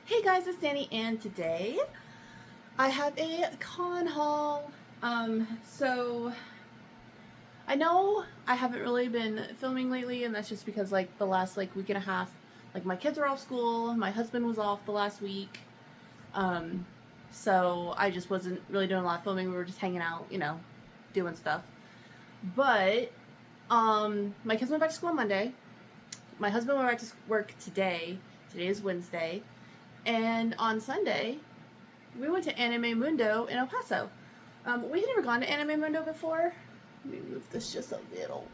Hey guys, it's Danny, and today I have a con haul. So I know I haven't really been filming lately, and that's just because like the last week and a half, like my kids were off school, my husband was off the last week. Um, so I just wasn't really doing a lot of filming. We were just hanging out, doing stuff. But my kids went back to school on Monday. My husband went back to work today. Today is Wednesday. And on Sunday, we went to Anime Mundo in El Paso. We had never gone to Anime Mundo before. Let me move this just a little.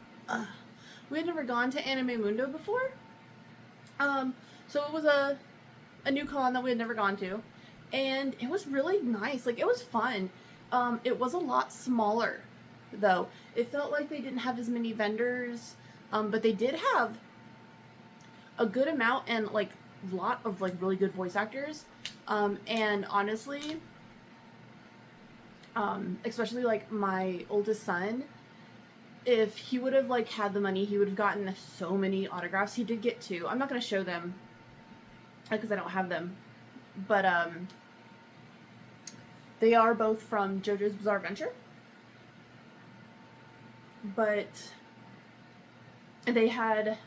We had never gone to Anime Mundo before. So it was a new con that we had never gone to. And it was really nice. Like, it was fun. It was a lot smaller, though. It felt like they didn't have as many vendors, but they did have a good amount and, like, lot of like really good voice actors, and honestly, especially like my oldest son, if he would have like had the money, he would have gotten so many autographs. He did get two. I'm not going to show them because I don't have them, but they are both from JoJo's Bizarre Adventure, but they had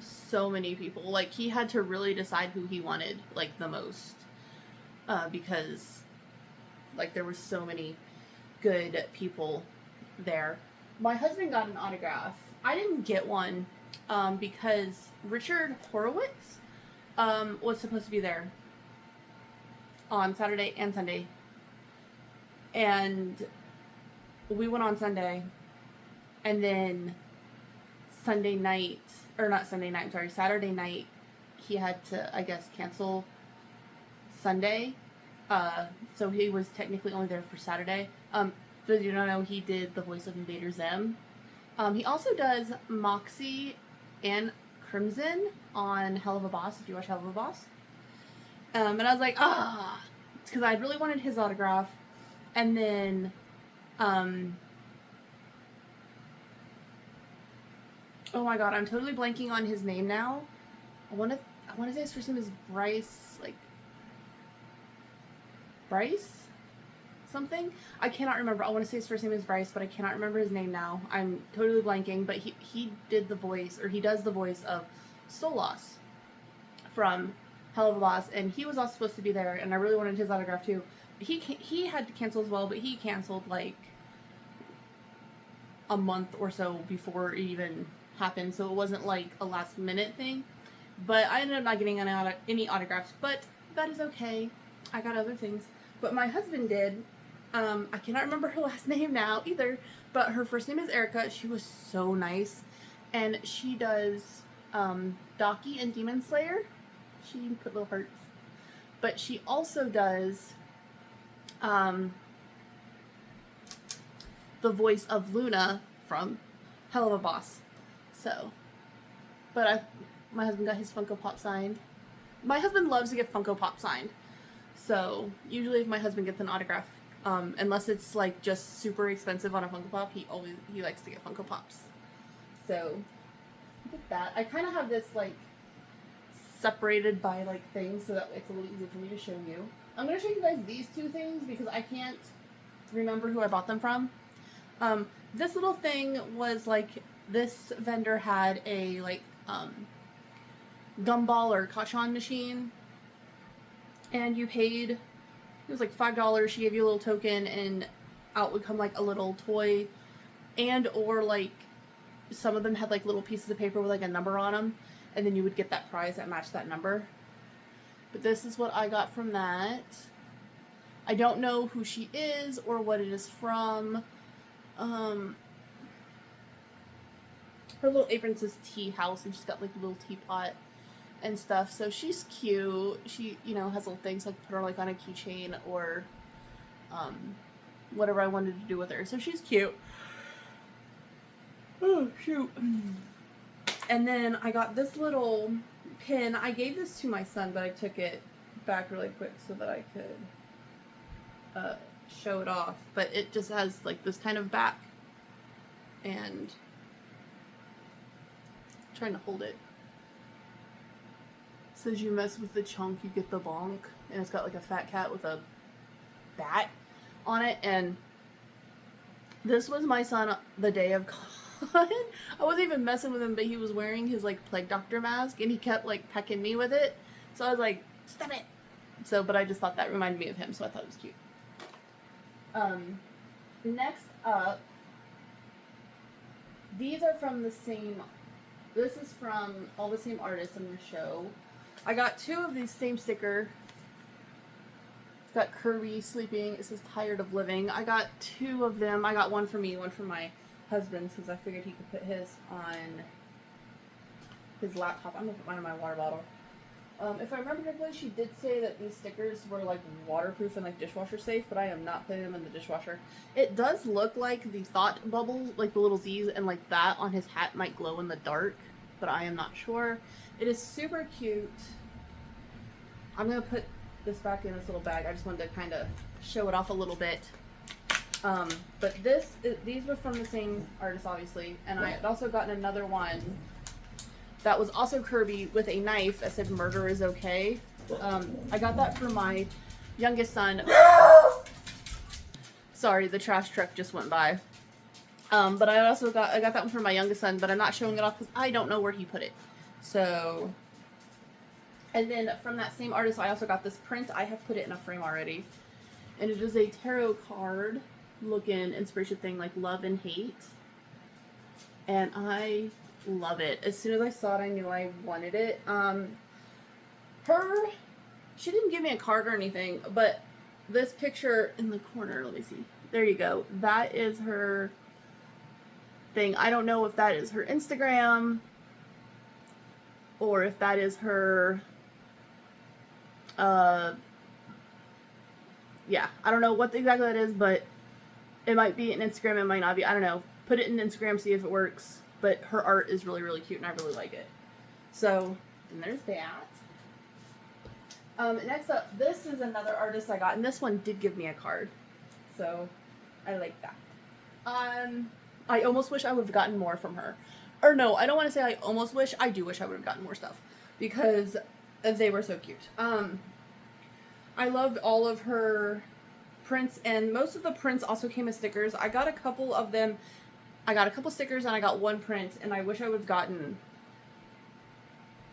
so many people. Like, he had to really decide who he wanted like the most, because like there were so many good people there. My husband got an autograph. I didn't get one because Richard Horowitz was supposed to be there on Saturday and Sunday, and we went on Sunday, and then Sunday night, or not Sunday night, I'm sorry, Saturday night, he had to, I guess, cancel Sunday. So he was technically only there for Saturday. For those you don't know, he did the voice of Invader Zim. He also does Moxie and Crimson on Hell of a Boss, if you watch Hell of a Boss. And I was like, it's because I really wanted his autograph. And then, oh my god, I'm totally blanking on his name now. I want to say his first name is Bryce, like Bryce something. I cannot remember. I want to say his first name is Bryce, but I cannot remember his name now. I'm totally blanking, but he did the voice, or he does the voice of Solas from Hell of a Boss, and he was also supposed to be there, and I really wanted his autograph too. He had to cancel as well, but he canceled like a month or so before it even happened, so it wasn't like a last minute thing. But I ended up not getting any autographs, but that is okay. I got other things. But my husband did. I cannot remember her last name now either, but her first name is Erica. She was so nice, and she does Daki and Demon Slayer. She put little hearts, but she also does the voice of Luna from Hell of a Boss. So, but my husband got his Funko Pop signed. My husband loves to get Funko Pop signed. So, usually if my husband gets an autograph, unless it's like just super expensive on a Funko Pop, he likes to get Funko Pops. So, look at that. I kind of have this like separated by like things, so that it's a little easier for me to show you. I'm going to show you guys these two things because I can't remember who I bought them from. This little thing was like, this vendor had a like gumball or kachan machine, and you paid, it was like $5. She gave you a little token, and out would come like a little toy, and or like some of them had like little pieces of paper with like a number on them, and then you would get that prize that matched that number. But this is what I got from that. I don't know who she is or what it is from. Her little apron says tea house, and she's got like a little teapot and stuff, so she's cute. She, has little things, like put her like on a keychain or whatever I wanted to do with her, so she's cute. Oh shoot. And then I got this little pin. I gave this to my son, but I took it back really quick so that I could show it off, but it just has like this kind of back, and I'm trying to hold it says you mess with the chunk, you get the bonk. And it's got like a fat cat with a bat on it. And this was my son the day of con. I wasn't even messing with him, but he was wearing his like plague doctor mask and he kept like pecking me with it. So I was like, stop it. So, but I just thought that reminded me of him, so I thought it was cute. Next up, these are from the same, this is from all the same artists I'm going to show. I got two of these same sticker. It's got Kirby sleeping. It says tired of living. I got two of them. I got one for me, one for my husband, because I figured he could put his on his laptop. I'm going to put mine in my water bottle. If I remember correctly, she did say that these stickers were like waterproof and like dishwasher safe, but I am not putting them in the dishwasher. It does look like the thought bubbles, like the little Z's and like that on his hat might glow in the dark, but I am not sure. It is super cute. I'm going to put this back in this little bag. I just wanted to kind of show it off a little bit. But these were from the same artist, obviously, and I had also gotten another one that was also Kirby with a knife that said murder is okay. I got that for my youngest son. Sorry, the trash truck just went by. But I got that one for my youngest son, but I'm not showing it off because I don't know where he put it. So, and then from that same artist, I also got this print. I have put it in a frame already. And it is a tarot card looking inspiration thing like love and hate. And I love it. As soon as I saw it, I knew I wanted it. She didn't give me a card or anything, but this picture in the corner, let me see. There you go. That is her thing. I don't know if that is her Instagram or if that is her, yeah, I don't know what exactly that is, but it might be an Instagram, it might not be, I don't know. Put it in Instagram, see if it works. But her art is really, really cute, and I really like it. So, and there's that. Next up, this is another artist I got, and this one did give me a card. So, I like that. I almost wish I would have gotten more from her. Or no, I don't want to say I almost wish. I do wish I would have gotten more stuff. Because they were so cute. I loved all of her prints, and most of the prints also came as stickers. I got a couple of them. I got a couple stickers and I got one print, and I wish I would have gotten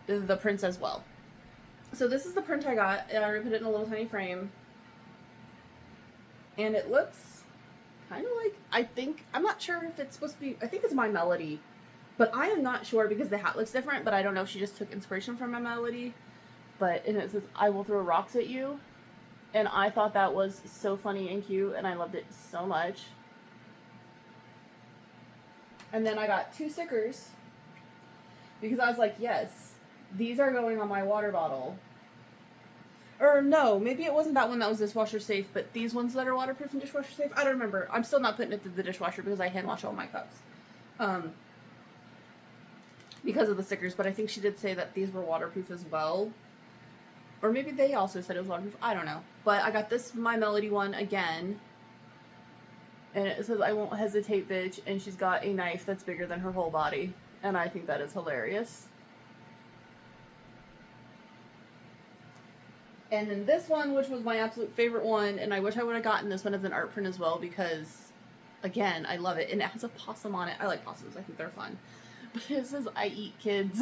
the prints as well. So this is the print I got, and I put it in a little tiny frame. And it looks kind of like, I'm not sure if it's supposed to be, I think it's My Melody. But I am not sure because the hat looks different, but I don't know if she just took inspiration from My Melody. And it says, I will throw rocks at you. And I thought that was so funny and cute, and I loved it so much. And then I got two stickers because I was like, yes, these are going on my water bottle. Or no, maybe it wasn't that one that was dishwasher safe, but these ones that are waterproof and dishwasher safe, I don't remember. I'm still not putting it through the dishwasher because I hand wash all my cups. Because of the stickers, but I think she did say that these were waterproof as well. Or maybe they also said it was waterproof. I don't know. But I got this My Melody one again. And it says, I won't hesitate, bitch. And she's got a knife that's bigger than her whole body. And I think that is hilarious. And then this one, which was my absolute favorite one. And I wish I would have gotten this one as an art print as well. Because, again, I love it. And it has a possum on it. I like possums. I think they're fun. But it says, I eat kids.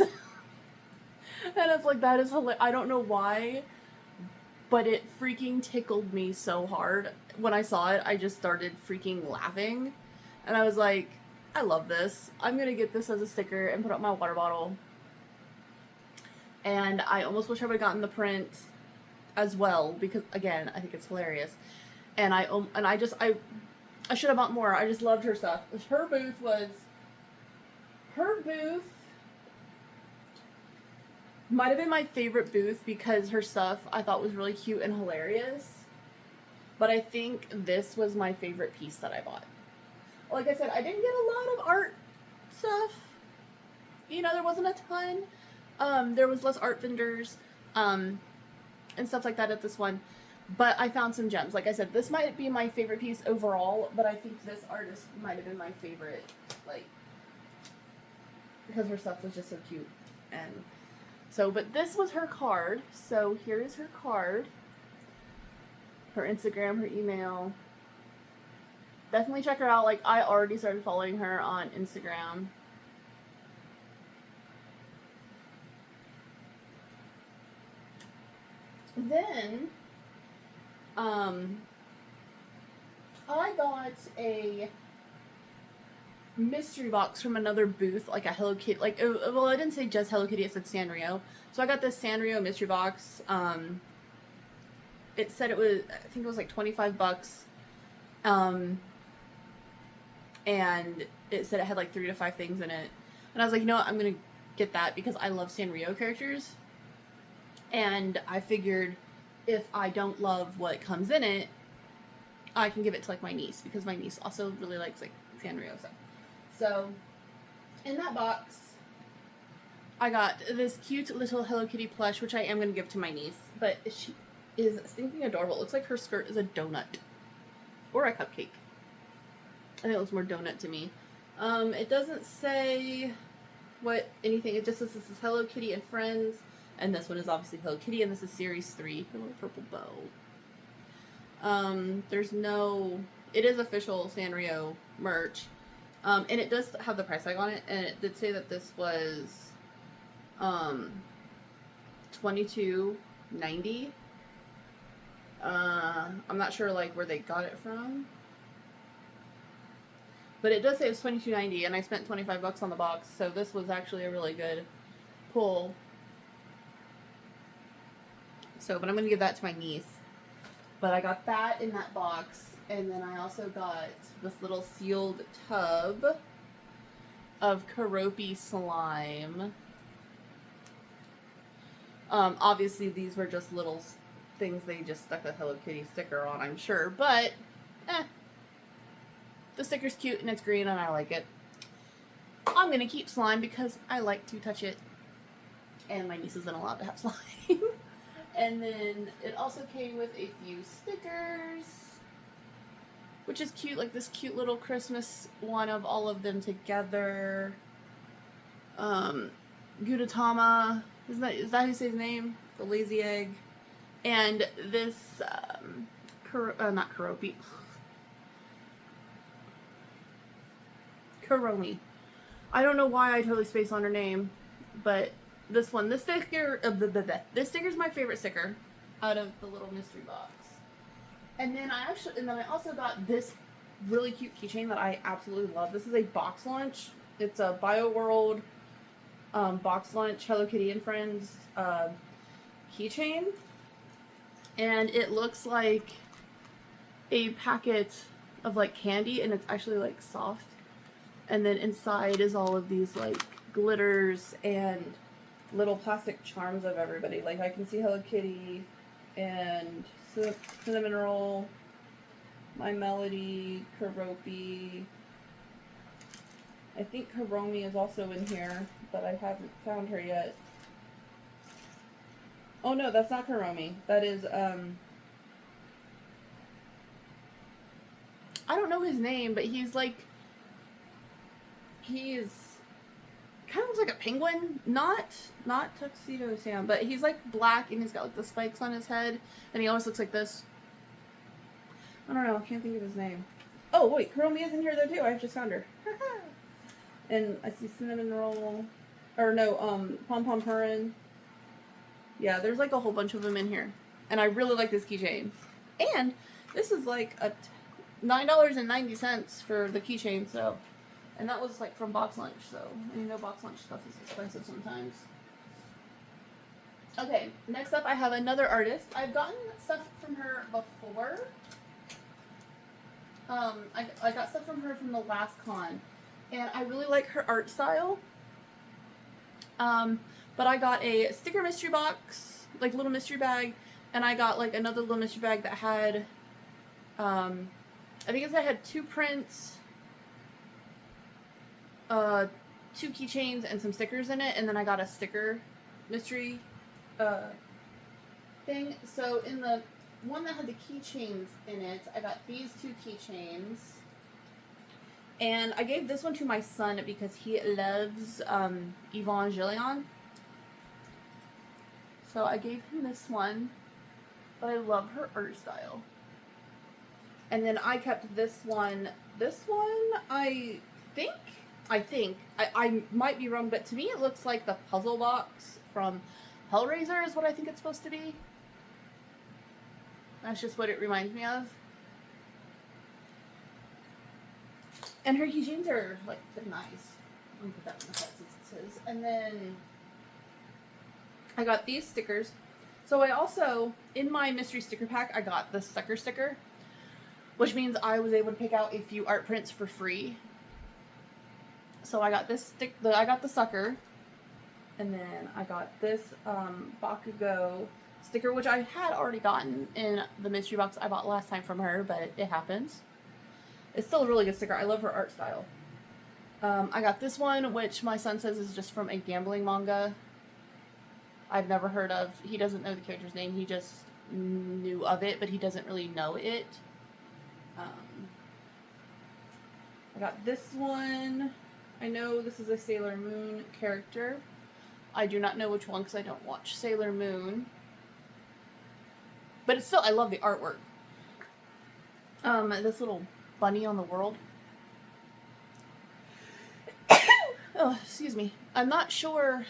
And it's like, that is hilarious. I don't know why. But it freaking tickled me so hard. When I saw it, I just started freaking laughing. And I was like, I love this. I'm going to get this as a sticker and put it on my water bottle. And I almost wish I would have gotten the print as well. Because, again, I think it's hilarious. And I should have bought more. I just loved her stuff. Her booth might have been my favorite booth because her stuff I thought was really cute and hilarious. But I think this was my favorite piece that I bought. Like I said, I didn't get a lot of art stuff. You know, there wasn't a ton. There was less art vendors and stuff like that at this one. But I found some gems. Like I said, this might be my favorite piece overall, but I think this artist might have been my favorite, like, because her stuff was just so cute. And So, but this was her card. So here is her card. Her Instagram, her email. Definitely check her out. Like, I already started following her on Instagram. Then, I got a mystery box from another booth, like a Hello Kitty, like, well, I didn't say just Hello Kitty, it said Sanrio. So I got this Sanrio mystery box. It said it was, I think it was like $25. And it said it had like 3 to 5 things in it. And I was like, you know what, I'm gonna get that because I love Sanrio characters. And I figured if I don't love what comes in it, I can give it to like my niece because my niece also really likes like Sanrio stuff. So in that box, I got this cute little Hello Kitty plush, which I am going to give to my niece. But she is stinking adorable. It looks like her skirt is a donut or a cupcake. I think it looks more donut to me. It doesn't say what anything. It just says this is Hello Kitty and Friends. And this one is obviously Hello Kitty, and this is Series 3. A little purple bow. There's no... It is official Sanrio merch. And it does have the price tag on it, and it did say that this was $22.90. I'm not sure like where they got it from. But it does say it was $22.90, and I spent $25 on the box, so this was actually a really good pull. So, but I'm going to give that to my niece. But I got that in that box, and then I also got this little sealed tub of Keroppi slime. Obviously these were just little things they just stuck a Hello Kitty sticker on, I'm sure, but, the sticker's cute and it's green and I like it. I'm going to keep slime because I like to touch it, and my niece isn't allowed to have slime. And then it also came with a few stickers, which is cute, like this cute little Christmas one of all of them together. Gudetama, is that how you say his name? The lazy egg. And this, not Keroppi. Kuromi. I don't know why I totally spaced on her name, but this one, this sticker, this sticker is my favorite sticker out of the little mystery box. And then I also got this really cute keychain that I absolutely love. This is a box lunch. It's a BioWorld box lunch Hello Kitty and Friends keychain, and it looks like a packet of like candy, and it's actually like soft. And then inside is all of these like glitters and little plastic charms of everybody. Like I can see Hello Kitty and Cinnamon Roll, My Melody, Keroppi. I think Kuromi is also in here, but I haven't found her yet. Oh no, that's not Kuromi. That is, I don't know his name, but he's kind of looks like a penguin. Not Tuxedo Sam, but he's like black and he's got like the spikes on his head, and he always looks like this. I don't know, I can't think of his name. Oh wait, Kuromi is in here though too. I just found her. And I see Cinnamon Roll, or no, Pom Pom Purin. Yeah, there's like a whole bunch of them in here, and I really like this keychain. And this is like a $9.90 for the keychain, so. And that was like from Box Lunch, so, and you know Box Lunch stuff is expensive sometimes. Okay, next up I have another artist. I've gotten stuff from her before. I got stuff from her from the last con, and I really like her art style. But I got a sticker mystery box, like little mystery bag, and I got like another little mystery bag that had, I think it had 2 prints, 2 keychains and some stickers in it, and then I got a sticker mystery thing. So in the one that had the keychains in it, I got these 2 keychains, and I gave this one to my son because he loves Evangelion. So I gave him this one, but I love her art style. And then I kept this one. This one, I think, I might be wrong, but to me it looks like the puzzle box from Hellraiser is what I think it's supposed to be. That's just what it reminds me of. And her keychains are, like, they're nice. I'm gonna put that in the head since it says. And then I got these stickers. So I also, in my mystery sticker pack, I got the sucker sticker, which means I was able to pick out a few art prints for free. So I got this I got the sucker, and then I got this Bakugo sticker, which I had already gotten in the mystery box I bought last time from her, but it happens. It's still a really good sticker. I love her art style. I got this one, which my son says is just from a gambling manga I've never heard of. He doesn't know the character's name. He just knew of it, but he doesn't really know it. I got this one. I know this is a Sailor Moon character. I do not know which one because I don't watch Sailor Moon. But it's still, I love the artwork. This little bunny on the world. Oh, excuse me. I'm not sure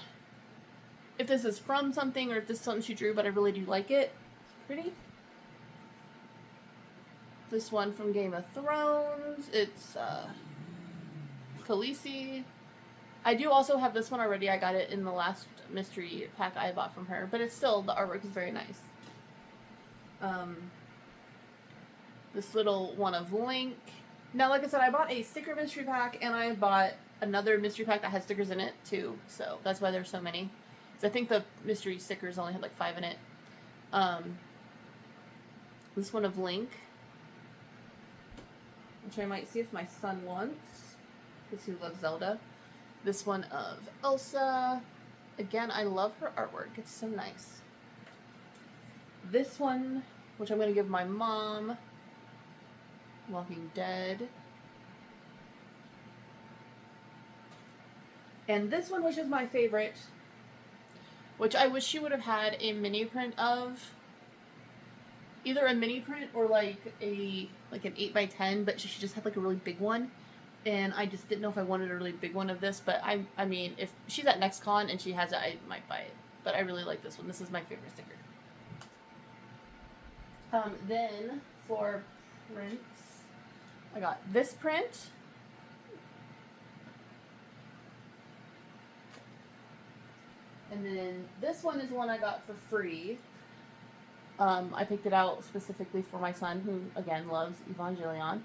if this is from something or if this is something she drew, but I really do like it. It's pretty. This one from Game of Thrones. It's Khaleesi. I do also have this one already. I got it in the last mystery pack I bought from her, but it's still, the artwork is very nice. This little one of Link. Now, like I said, I bought a sticker mystery pack, and I bought another mystery pack that has stickers in it, too. So, that's why there's so many. So I think the mystery stickers only had, like, 5 in it. This one of Link, which I might see if my son wants, because he loves Zelda. This one of Elsa. Again, I love her artwork. It's so nice. This one, which I'm going to give my mom, Walking Dead. And this one, which is my favorite, which I wish she would have had a mini print of. Either a mini print or like an 8x10, but she just had like a really big one. And I just didn't know if I wanted a really big one of this, but I mean, if she's at NextCon and she has it, I might buy it. But I really like this one. This is my favorite sticker. Then for prints, I got this print. And then this one is one I got for free. I picked it out specifically for my son, who, again, loves Evangelion.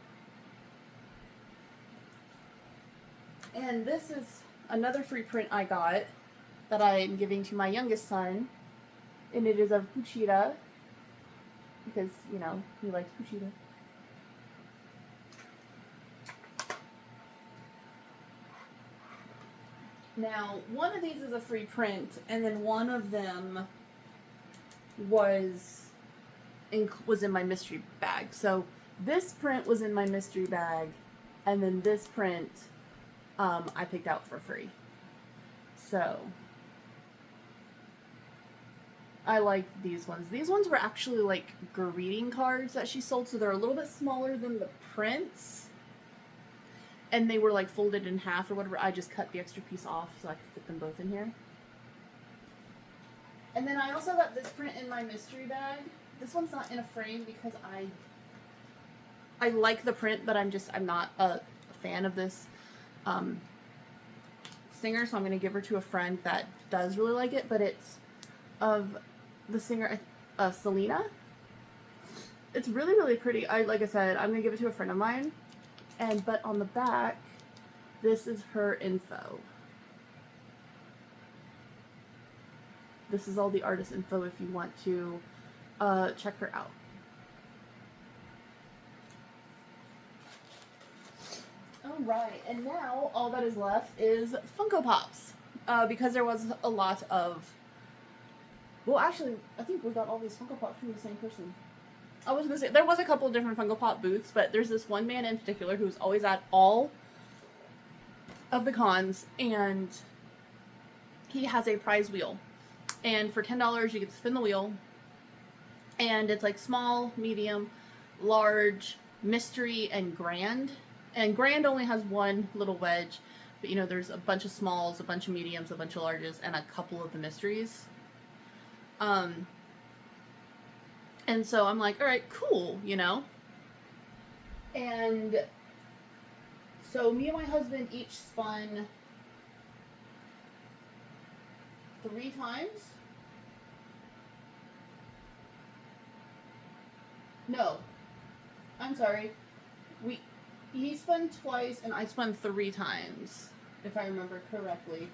And this is another free print I got that I'm giving to my youngest son. And it is of Kuchita, because, you know, he likes Kuchita. Now, one of these is a free print, and then one of them was in my mystery bag. So this print was in my mystery bag, and then this print I picked out for free. So I like these ones. These ones were actually like greeting cards that she sold, so they're a little bit smaller than the prints. And they were like folded in half or whatever. I just cut the extra piece off so I could fit them both in here. And then I also got this print in my mystery bag. This one's not in a frame because I like the print, but I'm not a fan of this singer, so I'm going to give her to a friend that does really like it, but it's of the singer Selena. It's really, really pretty. Like I said, I'm going to give it to a friend of mine. But on the back, this is her info. This is all the artist info if you want to check her out. Alright, and now all that is left is Funko Pops. Because there was a lot of... Well, actually, I think we got all these Funko Pops from the same person. I was going to say, there was a couple of different Funko Pop booths, but there's this one man in particular who's always at all of the cons, and he has a prize wheel. And for $10, you get to spin the wheel. And it's like small, medium, large, mystery, and grand. And grand only has one little wedge. But, you know, there's a bunch of smalls, a bunch of mediums, a bunch of larges, and a couple of the mysteries. And so I'm like, all right, cool, you know? And so me and my husband each spun 3 times. No, I'm sorry. He spun twice and I spun 3 times, if I remember correctly,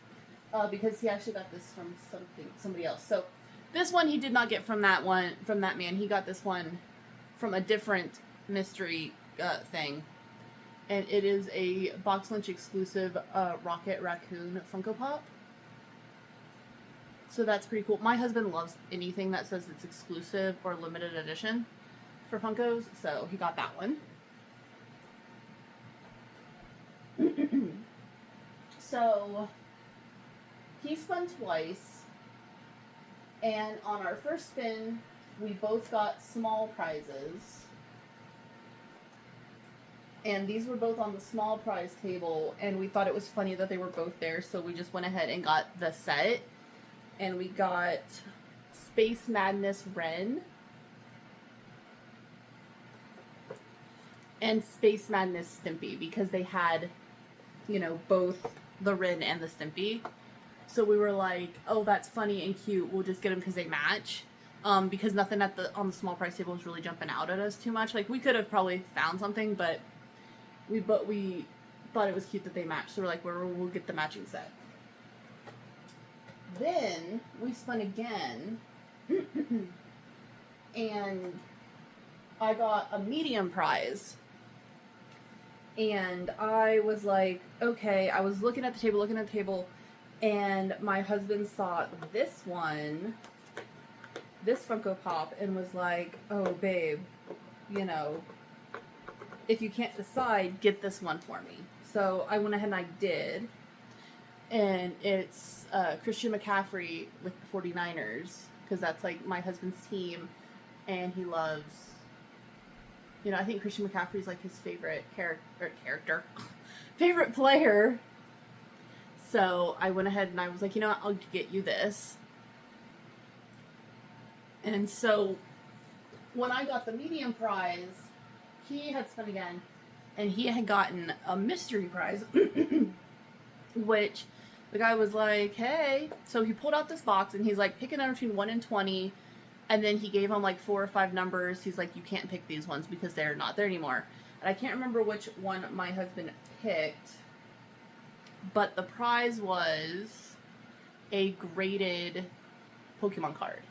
because he actually got this from somebody else. So this one he did not get from that man. He got this one from a different mystery thing, and it is a box lunch exclusive Rocket Raccoon Funko Pop. So that's pretty cool. My husband loves anything that says it's exclusive or limited edition for Funkos, so he got that one. So he spun twice, and on our first spin we both got small prizes, and these were both on the small prize table, and we thought it was funny that they were both there, so we just went ahead and got the set, and we got Space Madness Ren and Space Madness Stimpy, because they had, you know, both the Ren and the Stimpy. So we were like, oh, that's funny and cute, we'll just get them because they match. Because nothing on the small price table was really jumping out at us too much. Like, we could have probably found something, but we thought it was cute that they matched. So we're like, we'll get the matching set. Then we spun again, and I got a medium prize. And I was like, okay, I was looking at the table, and my husband saw this one, this Funko Pop, and was like, oh, babe, you know, if you can't decide, get this one for me. So I went ahead and I did. And it's Christian McCaffrey with the 49ers, because that's like my husband's team, and he loves, you know, I think Christian McCaffrey's like his favorite character, favorite player. So I went ahead and I was like, you know what, I'll get you this. And so when I got the medium prize, he had spun again, and he had gotten a mystery prize, which the guy was like, hey. So he pulled out this box, and he's like, pick a number between 1 and 20. And then he gave him like 4 or 5 numbers. He's like, you can't pick these ones because they're not there anymore. And I can't remember which one my husband picked, but the prize was a graded Pokemon card.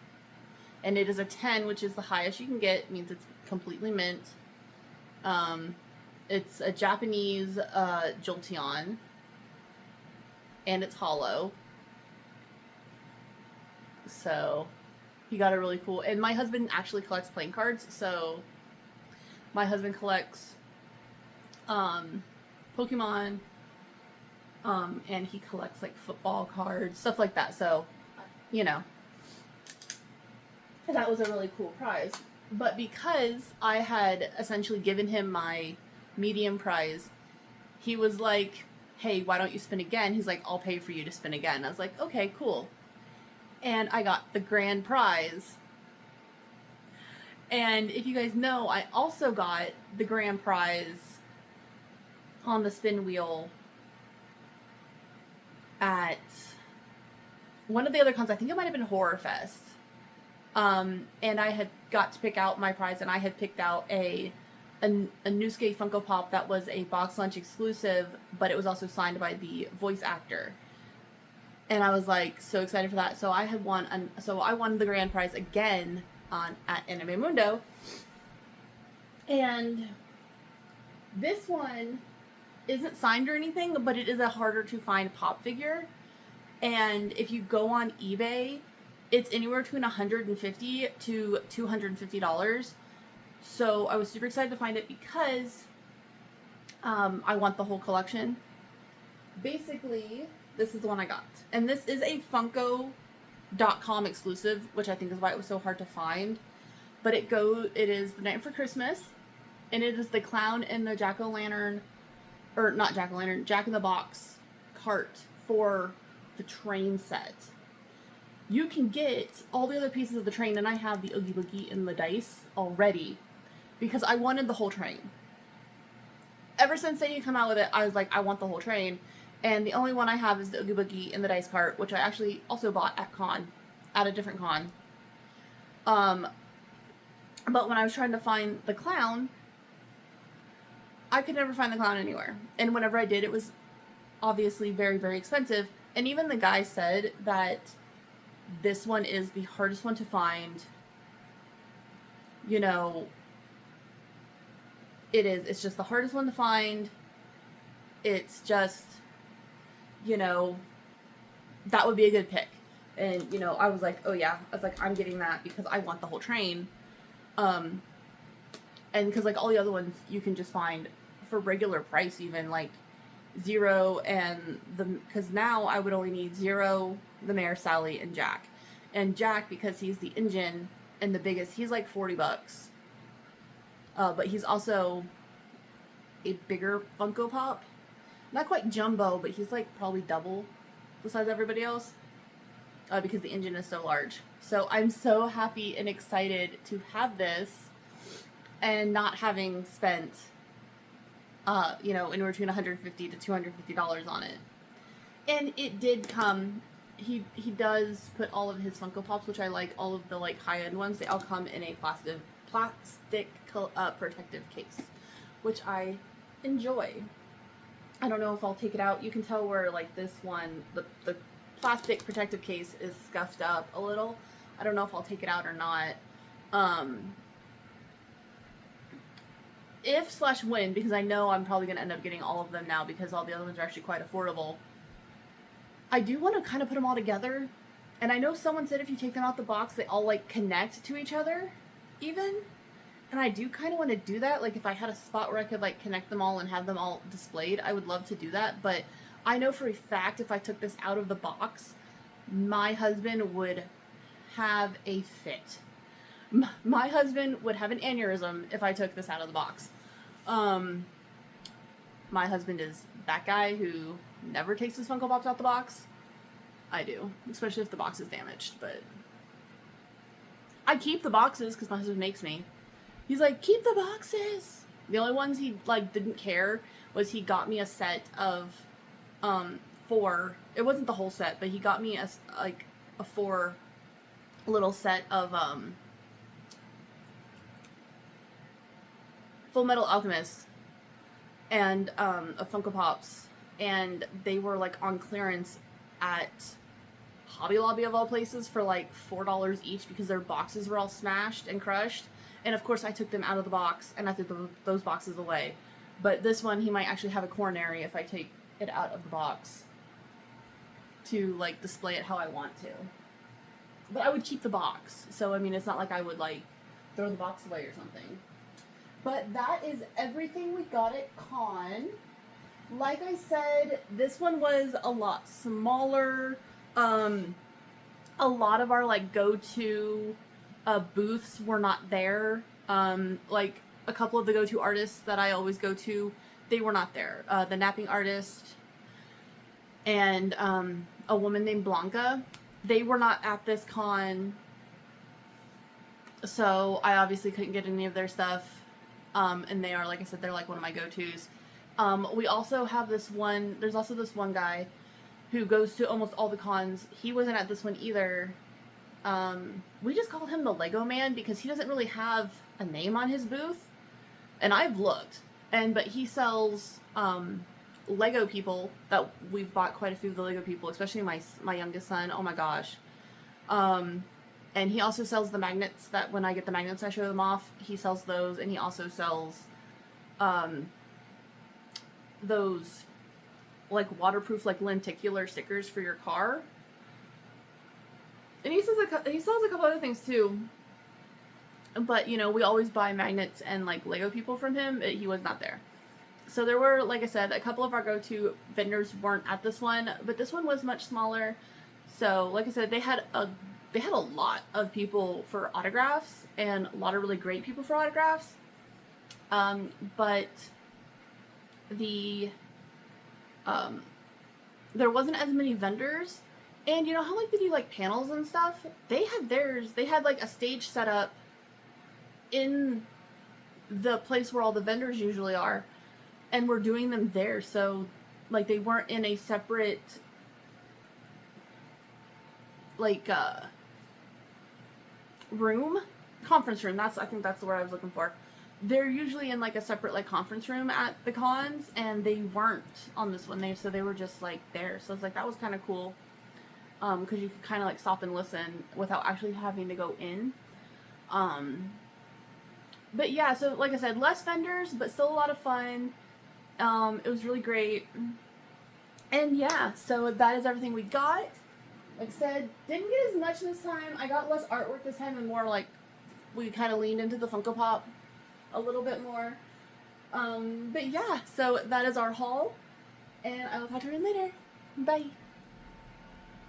And it is a 10, which is the highest you can get. It means it's completely mint. It's a Japanese Jolteon, and it's hollow. So he got a really cool, and my husband actually collects playing cards, so my husband collects Pokemon, and he collects like football cards, stuff like that, so, you know, that was a really cool prize. But because I had essentially given him my medium prize, he was like, hey, why don't you spin again? He's like, I'll pay for you to spin again. I was like, okay, cool. And I got the grand prize. And if you guys know, I also got the grand prize on the spin wheel at one of the other cons. I think it might have been Horror Fest. And I had got to pick out my prize, and I had picked out a Noosuke Funko Pop that was a box lunch exclusive, but it was also signed by the voice actor. And I was like so excited for that. So I had won, so I won the grand prize again at Anime Mundo. And this one isn't signed or anything, but it is a harder to find pop figure. And if you go on eBay, it's anywhere between $150 to $250. So I was super excited to find it because I want the whole collection. Basically, this is the one I got. And this is a Funko .com exclusive, which I think is why it was so hard to find. But it is The Night for Christmas, and it is the clown and the jack-o'-lantern, or not jack-o'-lantern, Jack-in-the-Box cart for the train set. You can get all the other pieces of the train, and I have the Oogie Boogie and the dice already because I wanted the whole train. Ever since they come out with it, I was like, I want the whole train. And the only one I have is the Oogie Boogie and the dice cart, which I actually also bought at a different con. But when I was trying to find the clown, I could never find the clown anywhere. And whenever I did, it was obviously very, very expensive. And even the guy said that this one is the hardest one to find. You know, it is. It's just the hardest one to find. It's just, you know, that would be a good pick. And, you know, I was like, oh yeah. I was like, I'm getting that because I want the whole train. And because, like, all the other ones you can just find for regular price, even, like, Zero and because now I would only need Zero, the Mayor, Sally, and Jack. And Jack, because he's the engine and the biggest, he's like $40. But he's also a bigger Funko Pop. Not quite jumbo, but he's like probably double the size of everybody else. Because the engine is so large. So I'm so happy and excited to have this and not having spent, you know, anywhere between $150 to $250 on it. And it did come, he does put all of his Funko Pops, which I like, all of the like high-end ones, they all come in a plastic protective case, which I enjoy. I don't know if I'll take it out. You can tell where like this one, the plastic protective case is scuffed up a little. I don't know if I'll take it out or not. If/when, because I know I'm probably going to end up getting all of them now because all the other ones are actually quite affordable. I do want to kind of put them all together. And I know someone said if you take them out the box, they all like connect to each other even. And I do kind of want to do that. Like if I had a spot where I could like connect them all and have them all displayed, I would love to do that. But I know for a fact if I took this out of the box, my husband would have a fit. My husband would have an aneurysm if I took this out of the box. My husband is that guy who never takes his Funko Pops out the box. I do, especially if the box is damaged, but I keep the boxes because my husband makes me. He's like, keep the boxes. The only ones he like didn't care was he got me a set of 4. It wasn't the whole set, but he got me a 4 little set of Full Metal Alchemist and of Funko Pops, and they were like on clearance at Hobby Lobby of all places for like $4 each because their boxes were all smashed and crushed. And of course I took them out of the box and I threw those boxes away. But this one, he might actually have a coronary if I take it out of the box to like display it how I want to. But I would keep the box. So I mean, it's not like I would like throw the box away or something. But that is everything we got at con. Like I said, this one was a lot smaller. A lot of our like go-to booths were not there. Like a couple of the go-to artists that I always go to, they were not there. The napping artist and a woman named Blanca, they were not at this con. So I obviously couldn't get any of their stuff. And they are, like I said, they're like one of my go-tos. We also have this one, there's also this one guy who goes to almost all the cons. He wasn't at this one either. We just called him the Lego Man because he doesn't really have a name on his booth. And I've looked. But he sells Lego people that we've bought quite a few of the Lego people, especially my youngest son. Oh my gosh. And he also sells the magnets that when I get the magnets, I show them off. He sells those, and he also sells those like waterproof, like lenticular stickers for your car. And he sells a couple other things too. But you know, we always buy magnets and like Lego people from him. He was not there. So there were, like I said, a couple of our go-to vendors weren't at this one, but this one was much smaller. So, like I said, they had a lot of people for autographs and a lot of really great people for autographs. But the there wasn't as many vendors, and you know how like they do like panels and stuff? They had theirs. They had like a stage set up in the place where all the vendors usually are, and we're doing them there. So like they weren't in a separate like conference room. I think that's the word I was looking for. They're usually in like a separate like conference room at the cons, and they weren't on this one. So they were just like there. So it's like that was kind of cool, because you could kind of like stop and listen without actually having to go in. But yeah, so like I said, less vendors, but still a lot of fun. It was really great. And yeah, so that is everything we got. Like I said, didn't get as much this time. I got less artwork this time and more like we kind of leaned into the Funko Pop a little bit more. But yeah, so that is our haul, and I will talk to you later. Bye.